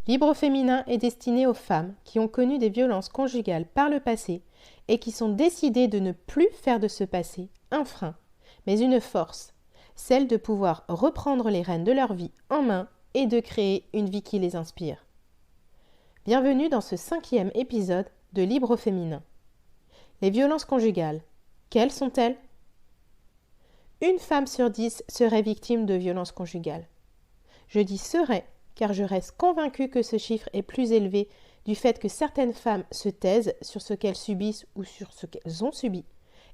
Libre féminin est destiné aux femmes qui ont connu des violences conjugales par le passé et qui sont décidées de ne plus faire de ce passé un frein, mais une force, celle de pouvoir reprendre les rênes de leur vie en main et de créer une vie qui les inspire. Bienvenue dans ce 5e épisode de Libre féminin. Les violences conjugales, quelles sont-elles ? Une femme sur 10 serait victime de violences conjugales. Je dis serait car je reste convaincue que ce chiffre est plus élevé du fait que certaines femmes se taisent sur ce qu'elles subissent ou sur ce qu'elles ont subi,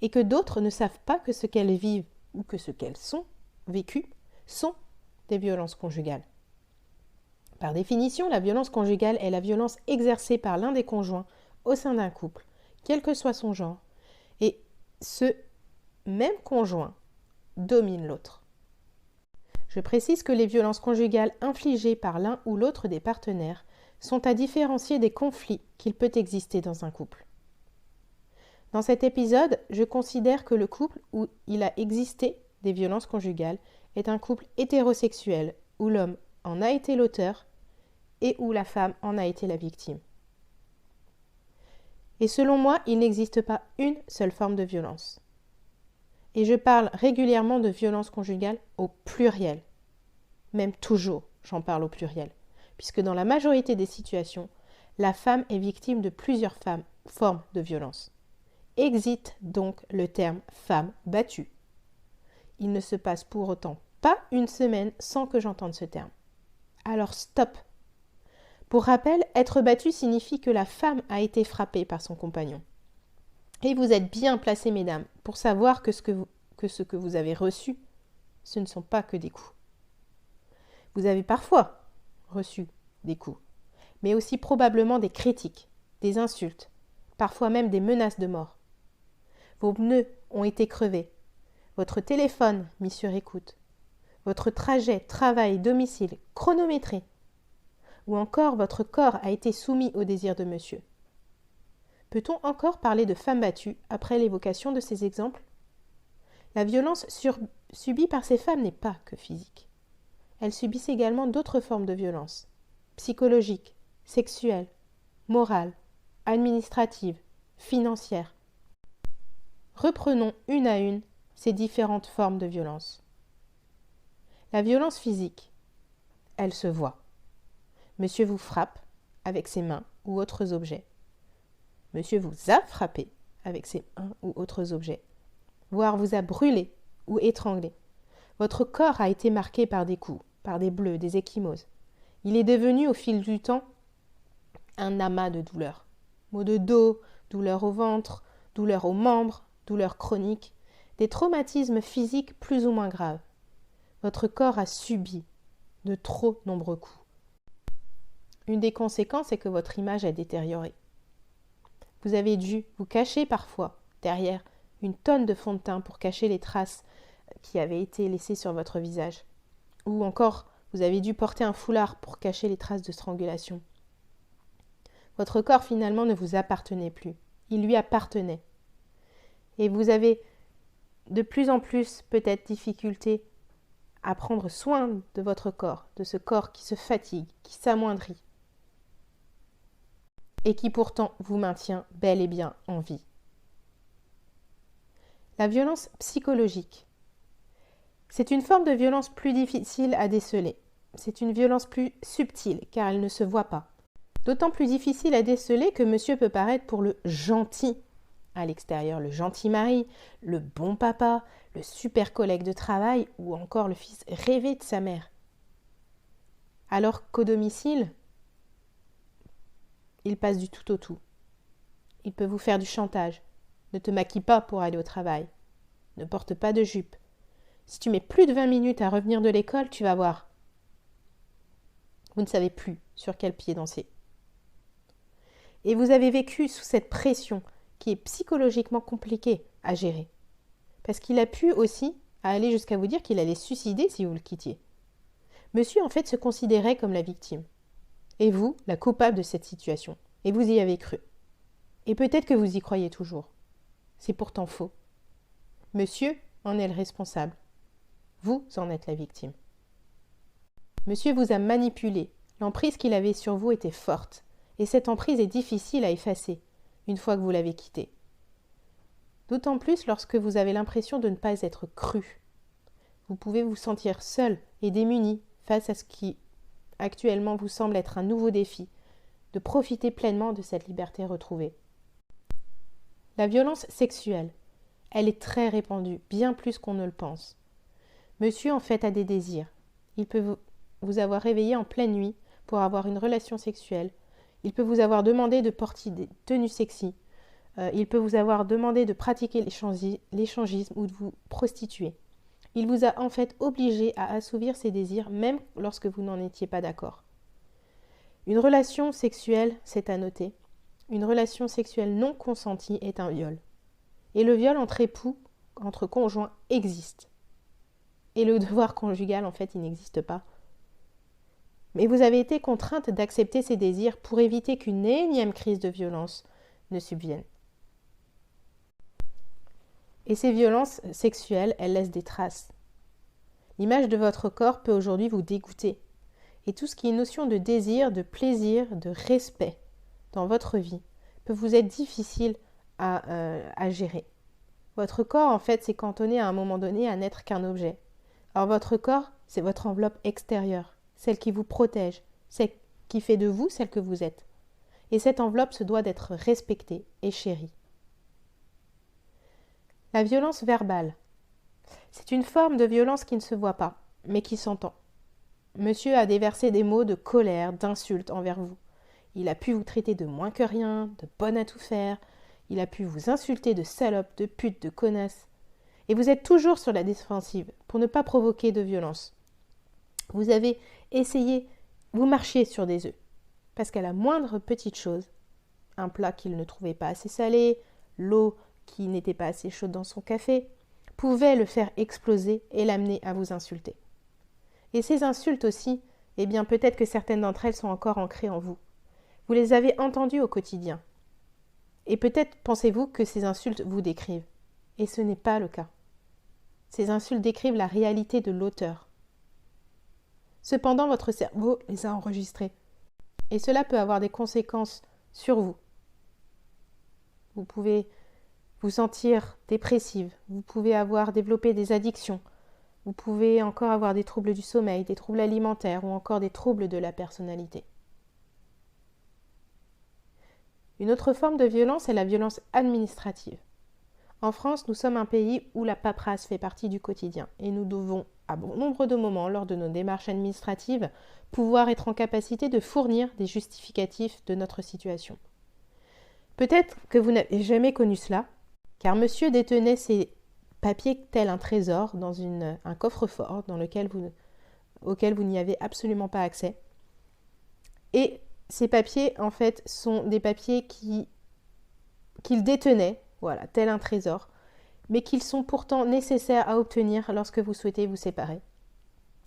et que d'autres ne savent pas que ce qu'elles vivent ou que ce qu'elles sont vécues sont des violences conjugales. Par définition, la violence conjugale est la violence exercée par l'un des conjoints au sein d'un couple, quel que soit son genre, et ce même conjoint domine l'autre. Je précise que les violences conjugales infligées par l'un ou l'autre des partenaires sont à différencier des conflits qu'il peut exister dans un couple. Dans cet épisode, je considère que le couple où il a existé des violences conjugales est un couple hétérosexuel où l'homme en a été l'auteur et où la femme en a été la victime. Et selon moi, il n'existe pas une seule forme de violence. Et je parle régulièrement de violence conjugale au pluriel. Même toujours, j'en parle au pluriel. Puisque dans la majorité des situations, la femme est victime de plusieurs formes de violence. Existe donc le terme femme battue. Il ne se passe pour autant pas une semaine sans que j'entende ce terme. Alors stop. Pour rappel, être battue signifie que la femme a été frappée par son compagnon. Et vous êtes bien placés, mesdames, pour savoir que ce que vous avez reçu, ce ne sont pas que des coups. Vous avez parfois reçu des coups, mais aussi probablement des critiques, des insultes, parfois même des menaces de mort. Vos pneus ont été crevés, votre téléphone mis sur écoute, votre trajet travail-domicile chronométré, ou encore votre corps a été soumis au désir de monsieur. Peut-on encore parler de femmes battues après l'évocation de ces exemples ? La violence subie par ces femmes n'est pas que physique. Elles subissent également d'autres formes de violence, psychologiques, sexuelles, morales, administratives, financières. Reprenons une à une ces différentes formes de violence. La violence physique, elle se voit. Monsieur vous frappe avec ses mains ou autres objets. Monsieur vous a frappé avec ses mains ou autres objets, voire vous a brûlé ou étranglé. Votre corps a été marqué par des coups, par des bleus, des ecchymoses. Il est devenu au fil du temps un amas de douleurs. Maux de dos, douleurs au ventre, douleurs aux membres, douleurs chroniques, des traumatismes physiques plus ou moins graves. Votre corps a subi de trop nombreux coups. Une des conséquences est que votre image a détérioré. Vous avez dû vous cacher parfois derrière une tonne de fond de teint pour cacher les traces qui avaient été laissées sur votre visage. Ou encore, vous avez dû porter un foulard pour cacher les traces de strangulation. Votre corps finalement ne vous appartenait plus. Il lui appartenait. Et vous avez de plus en plus peut-être difficulté à prendre soin de votre corps, de ce corps qui se fatigue, qui s'amoindrit, et qui pourtant vous maintient bel et bien en vie. La violence psychologique. C'est une forme de violence plus difficile à déceler. C'est une violence plus subtile car elle ne se voit pas. D'autant plus difficile à déceler que monsieur peut paraître pour le gentil à l'extérieur, le gentil mari, le bon papa, le super collègue de travail ou encore le fils rêvé de sa mère. Alors qu'au domicile, il passe du tout au tout. Il peut vous faire du chantage. Ne te maquille pas pour aller au travail. Ne porte pas de jupe. Si tu mets plus de 20 minutes à revenir de l'école, tu vas voir. Vous ne savez plus sur quel pied danser. Et vous avez vécu sous cette pression qui est psychologiquement compliquée à gérer. Parce qu'il a pu aussi aller jusqu'à vous dire qu'il allait se suicider si vous le quittiez. Monsieur, en fait, se considérait comme la victime. Et vous, la coupable de cette situation. Et vous y avez cru. Et peut-être que vous y croyez toujours. C'est pourtant faux. Monsieur en est le responsable. Vous en êtes la victime. Monsieur vous a manipulé, L'emprise qu'il avait sur vous était forte, et cette emprise est difficile à effacer une fois que vous l'avez quitté. D'autant plus lorsque vous avez l'impression de ne pas être cru. Vous pouvez vous sentir seul et démuni face à ce qui actuellement vous semble être un nouveau défi, de profiter pleinement de cette liberté retrouvée. La violence sexuelle, elle est très répandue, bien plus qu'on ne le pense. Monsieur en fait a des désirs. Il peut vous avoir réveillé en pleine nuit pour avoir une relation sexuelle. Il peut vous avoir demandé de porter des tenues sexy. Il peut vous avoir demandé de pratiquer l'échangisme ou de vous prostituer. Il vous a en fait obligé à assouvir ses désirs même lorsque vous n'en étiez pas d'accord. Une relation sexuelle, c'est à noter, une relation sexuelle non consentie est un viol. Et le viol entre époux, entre conjoints, existe. Et le devoir conjugal, en fait, il n'existe pas. Mais vous avez été contrainte d'accepter ces désirs pour éviter qu'une énième crise de violence ne subvienne. Et ces violences sexuelles, elles laissent des traces. L'image de votre corps peut aujourd'hui vous dégoûter. Et tout ce qui est notion de désir, de plaisir, de respect dans votre vie peut vous être difficile à gérer. Votre corps, en fait, s'est cantonné à un moment donné à n'être qu'un objet. Alors votre corps, c'est votre enveloppe extérieure, celle qui vous protège, celle qui fait de vous celle que vous êtes. Et cette enveloppe se doit d'être respectée et chérie. La violence verbale. C'est une forme de violence qui ne se voit pas, mais qui s'entend. Monsieur a déversé des mots de colère, d'insultes envers vous. Il a pu vous traiter de moins que rien, de bonne à tout faire. Il a pu vous insulter de salope, de pute, de connasse. Et vous êtes toujours sur la défensive pour ne pas provoquer de violence. Vous avez essayé, vous marchiez sur des œufs. Parce qu'à la moindre petite chose, un plat qu'il ne trouvait pas assez salé, l'eau qui n'était pas assez chaude dans son café, pouvait le faire exploser et l'amener à vous insulter. Et ces insultes aussi, eh bien peut-être que certaines d'entre elles sont encore ancrées en vous. Vous les avez entendues au quotidien. Et peut-être pensez-vous que ces insultes vous décrivent. Et ce n'est pas le cas. Ces insultes décrivent la réalité de l'auteur. Cependant, votre cerveau les a enregistrées. Et cela peut avoir des conséquences sur vous. Vous pouvez vous sentir dépressive, vous pouvez avoir développé des addictions, vous pouvez encore avoir des troubles du sommeil, des troubles alimentaires ou encore des troubles de la personnalité. Une autre forme de violence est la violence administrative. En France, nous sommes un pays où la paperasse fait partie du quotidien et nous devons, à bon nombre de moments, lors de nos démarches administratives, pouvoir être en capacité de fournir des justificatifs de notre situation. Peut-être que vous n'avez jamais connu cela, car monsieur détenait ces papiers tel un trésor dans un coffre-fort auquel vous n'y avez absolument pas accès. Et ces papiers, en fait, sont des papiers qu'il détenait, voilà, tel un trésor, mais qu'ils sont pourtant nécessaires à obtenir lorsque vous souhaitez vous séparer.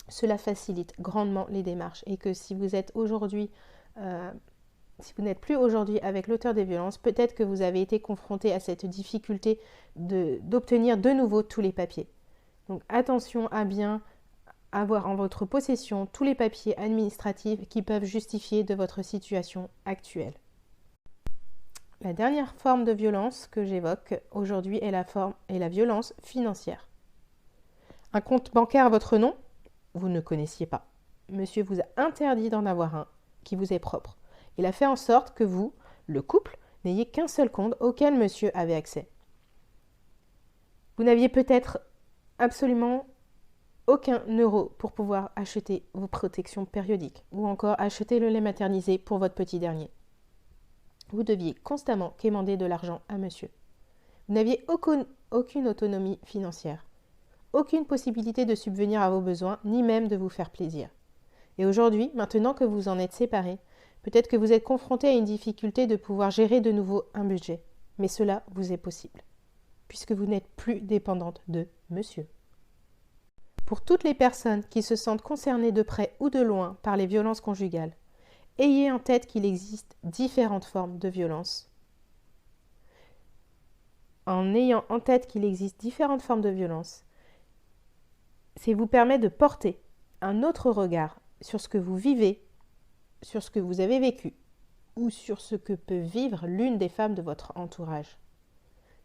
Cela facilite grandement les démarches et que si vous êtes aujourd'hui, si vous n'êtes plus aujourd'hui avec l'auteur des violences, peut-être que vous avez été confronté à cette difficulté d'obtenir de nouveau tous les papiers. Donc attention à bien avoir en votre possession tous les papiers administratifs qui peuvent justifier de votre situation actuelle. La dernière forme de violence que j'évoque aujourd'hui est la violence financière. Un compte bancaire à votre nom, vous ne connaissiez pas. Monsieur vous a interdit d'en avoir un qui vous est propre. Il a fait en sorte que vous, le couple, n'ayez qu'un seul compte auquel monsieur avait accès. Vous n'aviez peut-être absolument aucun euro pour pouvoir acheter vos protections périodiques ou encore acheter le lait maternisé pour votre petit dernier. Vous deviez constamment quémander de l'argent à monsieur. Vous n'aviez aucune autonomie financière, aucune possibilité de subvenir à vos besoins, ni même de vous faire plaisir. Et aujourd'hui, maintenant que vous en êtes séparés, peut-être que vous êtes confronté à une difficulté de pouvoir gérer de nouveau un budget. Mais cela vous est possible, puisque vous n'êtes plus dépendante de monsieur. Pour toutes les personnes qui se sentent concernées de près ou de loin par les violences conjugales, ayez en tête qu'il existe différentes formes de violence. En ayant en tête qu'il existe différentes formes de violence, ça vous permet de porter un autre regard sur ce que vous vivez sur ce que vous avez vécu ou sur ce que peut vivre l'une des femmes de votre entourage.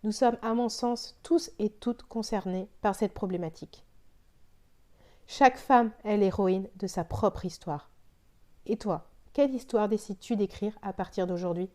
Nous sommes, à mon sens, tous et toutes concernés par cette problématique. Chaque femme est l'héroïne de sa propre histoire. Et toi, quelle histoire décides-tu d'écrire à partir d'aujourd'hui ?